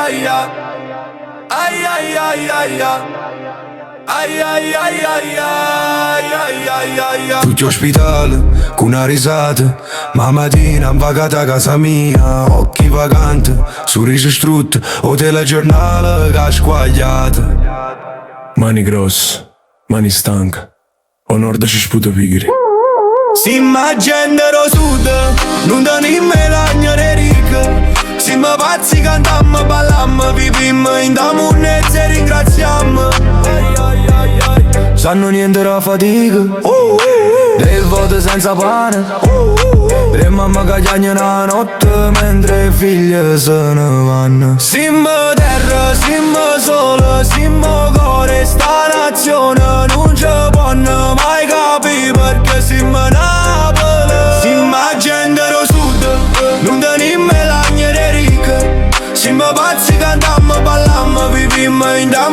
ai ai ai ai ai ai ai ai ai ai ai ai ai. Tutti ospitali, con una risata, ma mattina vagata a casa mia. Occhi vaganti, sorriso strutto, o telegiornale che ha squagliata. Mani grosse, mani stanche, o nord ci sputa pigri. Si ma gendero sud, non tenim melagna né ricca. Siamo pazzi, cantammo, ballammo, vivimmo in da munnezza e ringraziamo. Sanno niente la fatica, le volte senza pane, le mamma che chiagnano la notte mentre i figli se ne vanno. Siamo terra, siamo sole, siamo cuore, sta nazione non ci può mai capire perché siamo Napoli. Siamo gente dello sud, non tenim melagna né ricca. Siamo pazzi, cantammo, ballammo, vivimmo in da